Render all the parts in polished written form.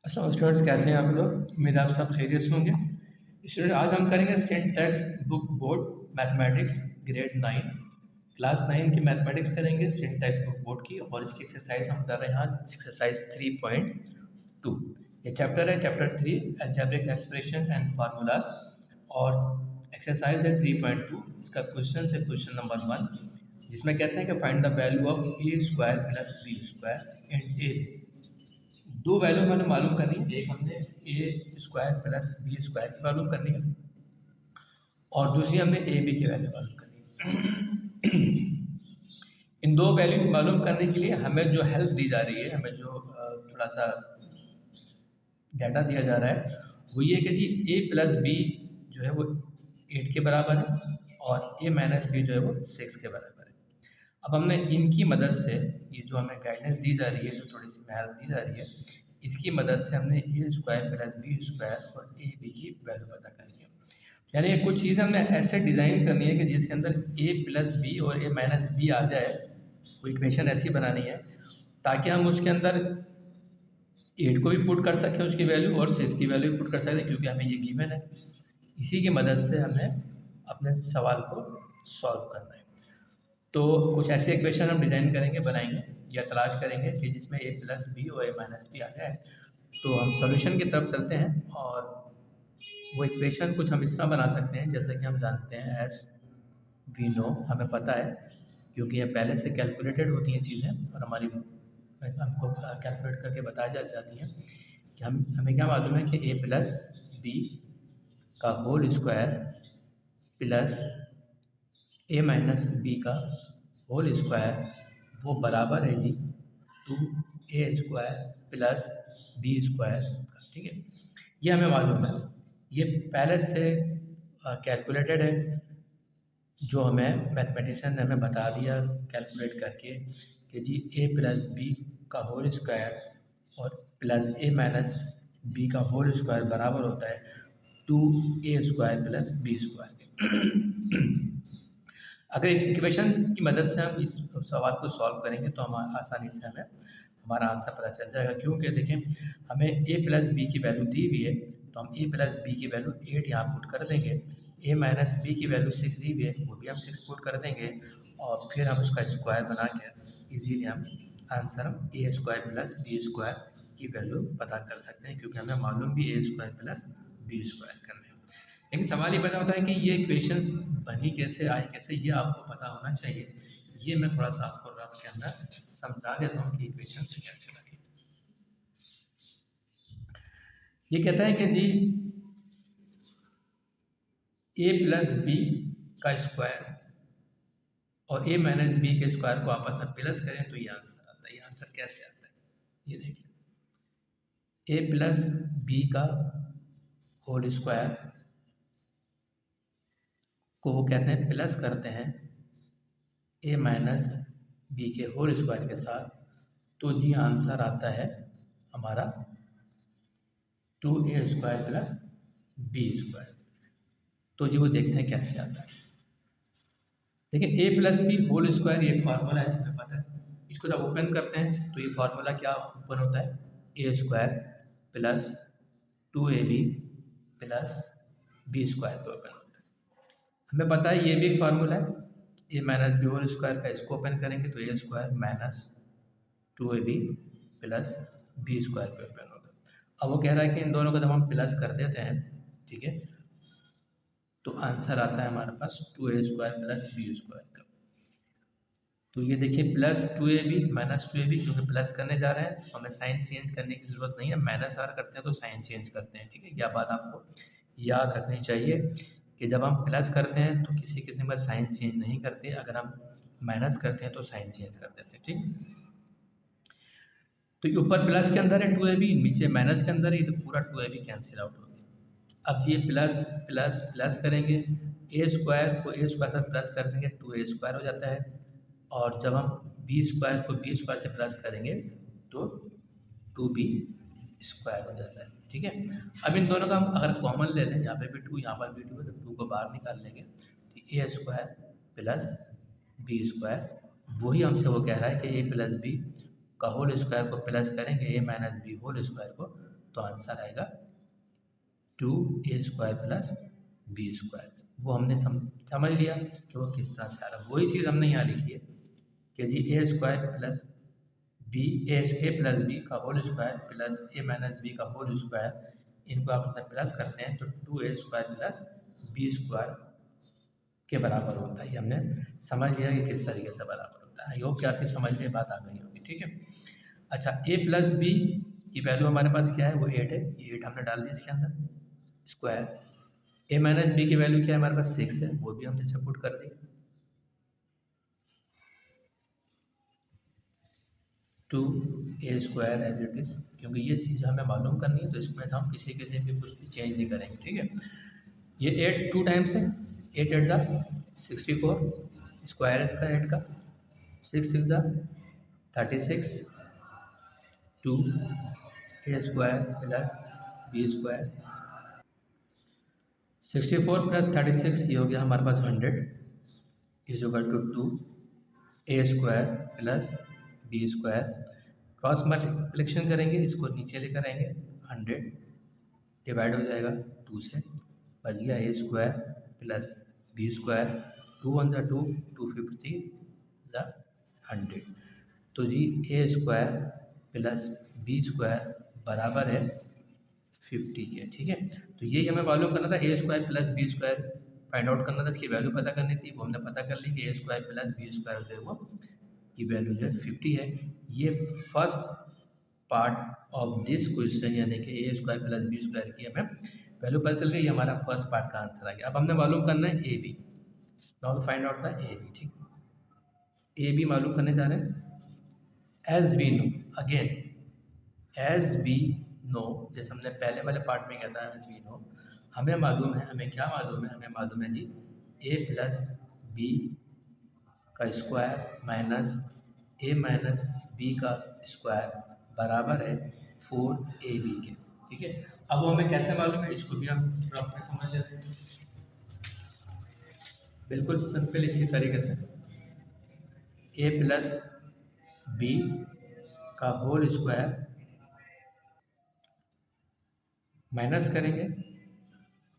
अच्छा स्टूडेंट्स, कैसे हैं आप लोग? उम्मीद है आप सब खैरियत से होंगे। स्टूडेंट, आज हम करेंगे syntax book board mathematics grade 9 class 9 की मैथमेटिक्स करेंगे सिंटैक्स बुक बोर्ड की। और इसकी एक्सरसाइज हम कर रहे हैं आज एक्सरसाइज 3.2। ये चैप्टर है chapter 3 algebraic expression and formulas. और एक्सरसाइज है 3.2। इसका क्वेश्चन है क्वेश्चन नंबर 1, जिसमें कहते हैं कि find the value of A square plus B square and A. दो वैल्यू मैंने मालूम करनी है। एक हमने A square plus B square की मालूम करनी है और दूसरी हमने ए बी की वैल्यू मालूम करनी है। इन दो वैल्यू की मालूम करने के लिए हमें जो हेल्प दी जा रही है, हमें जो थोड़ा सा डाटा दिया जा रहा है, वो ये कि जी ए प्लस बी जो है वो 8 के बराबर है और ए माइनस बी जो है वो 6 के बराबर है। अब हमने इनकी मदद से, ये जो हमें गाइडेंस दी जा रही है, जो थोड़ी सी हेल्प दी जा रही है, इसकी मदद से हमने A square plus B square और ए बी की वैल्यू पता करनी है। यानी ये कुछ चीज़ हमने ऐसे डिज़ाइन करनी है कि जिसके अंदर ए प्लस बी और ए माइनस बी आ जाए। कोई इक्वेशन ऐसी बनानी है ताकि हम उसके अंदर 8 को भी पुट कर सकें उसकी वैल्यू और 6 की वैल्यू भी पुट कर सकें, क्योंकि हमें ये गिवन है। इसी की मदद से हमें अपने सवाल को सॉल्व करना है। तो कुछ ऐसे इक्वेशन हम डिज़ाइन करेंगे, बनाएंगे या तलाश करेंगे कि जिसमें ए प्लस बी और ए माइनस बी आ जाए। तो हम सॉल्यूशन की तरफ चलते हैं और वो इक्वेशन कुछ हम इस तरह बना सकते हैं जैसे कि हम जानते हैं एस वी नो, हमें पता है क्योंकि ये पहले से कैलकुलेटेड होती हैं चीज़ें और हमारी हमको कैलकुलेट करके बताई जाती हैं कि हमें क्या मालूम है कि ए प्लस बी का होल स्क्वायर प्लस ए माइनस बी का होल स्क्वायर वो बराबर है जी 2a² प्लस बी स्क्वायर का। ठीक है, ये हमें मालूम है, ये पहले से कैलकुलेटेड है, जो हमें मैथमेटिशियन ने हमें बता दिया कैलकुलेट करके कि जी ए प्लस बी का होल स्क्वायर और प्लस ए माइनस बी का होल स्क्वायर बराबर होता है 2a² प्लस बी स्क्वायर। अगर इस इक्वेशन की मदद से हम इस सवाल को सॉल्व करेंगे तो हम आसानी से हमें हमारा आंसर पता चल जाएगा। क्योंकि देखें, हमें a प्लस बी की वैल्यू दी हुई है, तो हम a प्लस बी की वैल्यू 8 यहाँ पुट कर देंगे। a माइनस बी की वैल्यू 6 दी हुई है, वो भी हम 6 पुट कर देंगे और फिर हम उसका स्क्वायर बना के इजीली हम आंसर हम ए स्क्वायर प्लस बी स्क्वायर की वैल्यू पता कर सकते हैं, क्योंकि हमें मालूम भी ए स्क्वायर प्लस बी स्क्वायर करना है। लेकिन सवाल ये पैदा होता है कि ये इक्वेशंस बनी कैसे, आई कैसे, ये आपको पता होना चाहिए। ये मैं थोड़ा सा आपको रफ के अंदर समझा देता हूँ कि इक्वेशंस कैसे बनी। ये कहता है कि जी ए प्लस बी का स्क्वायर और ए माइनस बी के स्क्वायर को आपस में प्लस करें तो ये आंसर आता है। ये आंसर कैसे आता है, ये देखिए, ए प्लस बी का होल स्क्वायर को वो कहते हैं प्लस करते हैं ए माइनस बी के होल स्क्वायर के साथ, तो जी आंसर आता है हमारा 2a² प्लस बी स्क्वायर। तो जी वो देखते हैं कैसे आता है। देखिए, ए प्लस बी होल स्क्वायर ये फार्मूला है, हमें पता है। इसको जब ओपन करते हैं तो ये फार्मूला क्या ओपन होता है, A square plus 2ab plus B square पे ओपन होता है। हमें पता है ये भी एक फार्मूला है, A minus B whole square का। इसको ओपन करेंगे तो A square minus 2ab plus B square पे ओपन होगा। अब वो कह रहा है कि इन दोनों को जब हम प्लस कर देते हैं, ठीक है, तो आंसर आता है हमारे पास 2a² प्लस बी स्क्वायर का। तो ये देखिए प्लस 2ab माइनस 2ab, क्योंकि प्लस करने जा रहे हैं तो हमें साइन चेंज करने की ज़रूरत नहीं है। माइनस आर करते हैं तो साइन चेंज करते हैं, ठीक है। यह बात आपको याद रखनी चाहिए कि जब हम प्लस करते हैं तो किसी किस्म का साइन चेंज नहीं करते, अगर हम माइनस करते हैं तो साइन चेंज कर देते हैं, ठीक। तो ये ऊपर प्लस के अंदर है 2ab, नीचे माइनस के अंदर है, तो पूरा 2ab कैंसिल आउट हो गया। अब ये प्लस प्लस प्लस करेंगे, ए स्क्वायर को ए स्क्वायर से प्लस कर देंगे 2a² हो जाता है, और जब हम बी स्क्वायर को बी स्क्वायर से प्लस करेंगे तो 2b² हो जाता है, ठीक है। अब इन दोनों का हम अगर कॉमन ले लें, यहाँ पे भी 2 यहाँ पर भी 2 है, तो 2 को बाहर निकाल लेंगे तो a² प्लस b², वही हमसे वो कह रहा है कि a प्लस बी का होल स्क्वायर को प्लस करेंगे ए माइनस बी होल स्क्वायर को, तो आंसर आएगा 2a² प्लस b²। वो हमने समझ लिया कि वो किस तरह से आ रहा है। वही चीज़ हमने यहाँ लिखी है कि जी a² प्लस बी ए प्लस बी का होल स्क्वायर प्लस ए माइनस बी का होल स्क्वायर, इनको आप अपना प्लस करते हैं तो 2a² प्लस b² के बराबर होता है। ये हमने समझ लिया कि किस तरीके से बराबर होता है। आई होप कि आपकी समझ में बात आ गई होगी, ठीक है। अच्छा, a प्लस बी की वैल्यू हमारे पास क्या है, वो 8 है। ये 8 हमने डाल दी इसके अंदर स्क्वायर। a माइनस बी की वैल्यू क्या है हमारे पास 6 है, वो भी हमने सपोर्ट कर दी। 2a² एज इट इज़, क्योंकि ये चीज़ हमें मालूम करनी है तो इसमें हम किसी से भी कुछ भी चेंज नहीं करेंगे, ठीक है। ये 8 2 टाइम्स है, 8 8 दा 64, स्क्वायर इसका 8 का, 6 6 दा 36, 2a² प्लस b²। 64 प्लस 36 ये हो गया हमारे पास 100 is equal to 2a² plus b²। Cross multiplication करेंगे, इसको नीचे लेकर आएंगे, 100 डिवाइड हो जाएगा 2 से, बच गया a² प्लस b²। 2 1 ज़ा 2, 250 ज़ा 100। तो जी a² प्लस b² बराबर है 50 के, ठीक है। तो यही हमें मालूम करना था, a² plus b² find out करना था, इसकी वैल्यू पता करनी थी। वो हमने पता कर ली कि a² प्लस b² जो है वो की वैल्यू जो है 50 है। ये first part of this question, यानी कि a² प्लस b² की हमें वैल्यू पता चल गई। ये हमारा फर्स्ट पार्ट का आंसर आ गया। अब हमने मालूम करना है A B. Now find out the A B, ठीक। ए बी मालूम करने जा रहे हैं। As we know, again as we know, जैसे हमने पहले वाले पार्ट में किया था, एज वी नो हमें मालूम है, हमें क्या मालूम है, हमें मालूम है जी a प्लस बी का स्क्वायर माइनस ए माइनस बी का स्क्वायर बराबर है 4ab के, ठीक है। अब वो हमें कैसे मालूम है, इसको भी हम थोड़ा अपने समझ लेते हैं। बिल्कुल सिंपल इसी तरीके से a प्लस बी का होल स्क्वायर माइनस करेंगे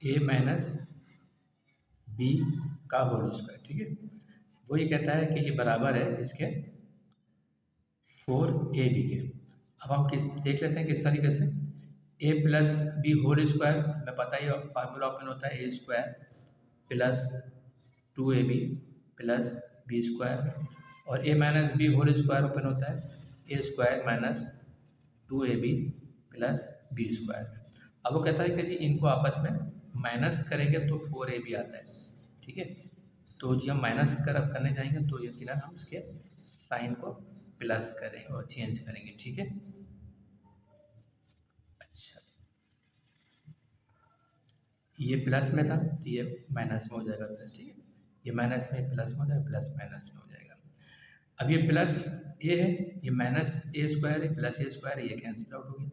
a माइनस बी का होल स्क्वायर, ठीक है। वो ये कहता है कि ये बराबर है इसके 4ab के। अब हम देख लेते हैं किस तरीके से। a plus B whole square हमें पता ही फार्मूला ओपन होता है a² plus 2ab plus b², और a minus B whole square open होता है a² minus 2ab plus b²। अब वो कहता है कि जी इनको आपस में माइनस करेंगे तो 4ab आता है, ठीक है। तो जब हम माइनस करने जाएंगे तो यकीनन हम इसके साइन को प्लस करेंगे और चेंज करेंगे, ठीक है। अच्छा, ये प्लस में था तो ये माइनस में हो जाएगा प्लस, ठीक है। ये माइनस में प्लस में हो जाएगा, प्लस माइनस में हो जाएगा। अब ये प्लस ए है, ये माइनस a² है, प्लस a² है, ये कैंसिल आउट हो गया।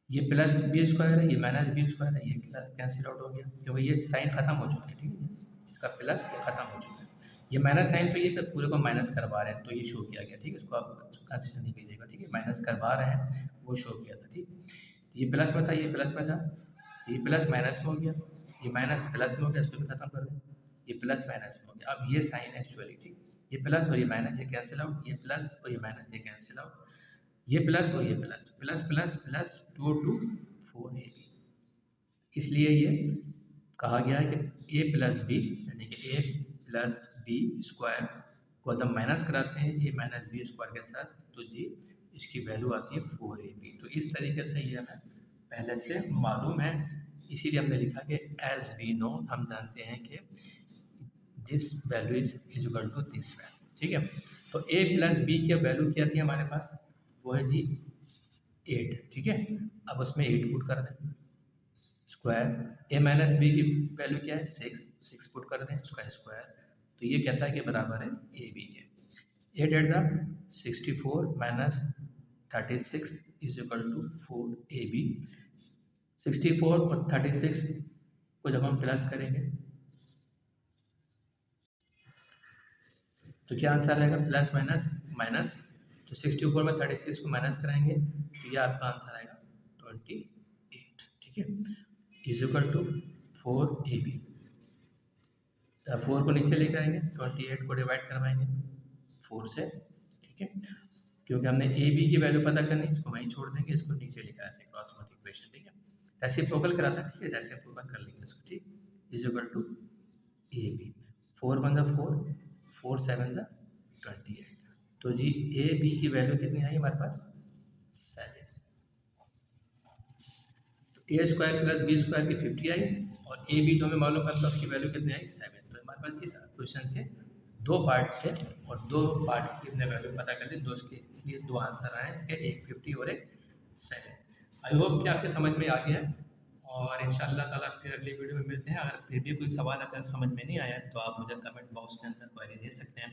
ये प्लस b² है, ये माइनस b² है, ये कैंसिल आउट हो गया, क्योंकि ये साइन खत्म हो चुका है, ठीक है। इसका प्लस ये खत्म हो चुका है। ये माइनस साइन तो ये तो पूरे को माइनस करवा रहे हैं तो ये शो किया गया, ठीक है। इसको आप कंसिडर नहीं कीजिएगा, ठीक है। माइनस करवा रहे हैं वो शो किया था, ठीक। ये प्लस में था, ये प्लस में था, ये प्लस माइनस में हो गया, ये माइनस प्लस में हो गया, इसको भी खत्म कर दें। ये प्लस माइनस में हो गया। अब ये साइन एक्चुअली, ठीक, ये प्लस और ये माइनस ये कैंसिल आउट, ये प्लस और ये माइनस ये कैंसिल आउट, ये प्लस और ये plus, plus plus plus 2 to 4ab। इसलिए ये कहा गया है कि a प्लस बी, यानी कि a प्लस बी स्क्वायर को जब माइनस कराते हैं a माइनस बी स्क्वायर के साथ तो जी इसकी वैल्यू आती है 4ab। तो इस तरीके से ये हमें पहले से मालूम है, इसीलिए हमने लिखा कि एज वी नो, हम जानते हैं कि this value is equal to this value, ठीक है। तो a प्लस बी की वैल्यू क्या थी हमारे पास, वो है जी 8, ठीक है। अब उसमें 8 पुट कर दें, स्क्वायर ए माइनस बी की वैल्यू क्या है 6 पुट कर दें, उसका स्क्वायर। तो ये कहता है कि बराबर है ए बी के। 8 8 दा 64 minus 36 is equal to 4ab। 64 और 36 को जब हम प्लस करेंगे तो क्या आंसर आएगा, प्लस माइनस माइनस। तो 64 में 36 को माइनस कराएंगे तो ये आपका आंसर आएगा इज इक्वल टू 4ab। 4 को नीचे लेकर आएंगे, 28 को डिवाइड करवाएंगे 4 से, ठीक है, क्योंकि हमने ए बी की वैल्यू पता करनी है, इसको वहीं छोड़ देंगे, इसको नीचे लेकर आते हैं क्रॉस मल्टीप्लिकेशन, ठीक है, रेसिप्रोकल कराता है, ठीक है, रेसिप्रोकल कर लेंगे इसको, ठीक, is equal to A B, 4 one ज़ा 4, 4 7 ज़ा 28, तो जी ए बी की वैल्यू कितनी आई हमारे पास 7, ए स्क्वायर प्लस बी स्क्वायर की 50 आई, और ए बी तो हमें मालूम है तो उसकी वैल्यू कितनी आई 7, तो हमारे पास इस क्वेश्चन के 2 पार्ट थे और 2 पार्ट की हमने वैल्यू पता कर ली, दो इसके, इसलिए 2 आंसर आए इसके, एक 50 और एक 7। आई होप कि आपके समझ में आ गया है, और इंशाअल्लाह ताला फिर अगली वीडियो में मिलते हैं। अगर फिर भी कोई सवाल अगर समझ में नहीं आया तो आप मुझे कमेंट बॉक्स के अंदर क्वेरी दे सकते हैं,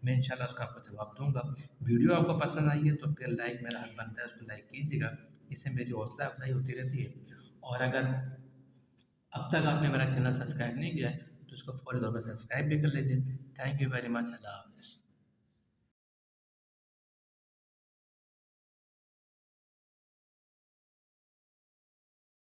मैं इंशाल्लाह उसका आपको जवाब दूंगा। वीडियो आपको पसंद आई है तो फिर लाइक, मेरा हक बनता है उसको लाइक कीजिएगा, इससे मेरी हौसला अफजाई होती रहती है, और अगर अब तक आपने मेरा चैनल सब्सक्राइब नहीं किया है तो उसको फौरी तौर पर सब्सक्राइब भी कर लीजिए। थैंक यू वेरी मच, अल्लाह हाफ़िज़।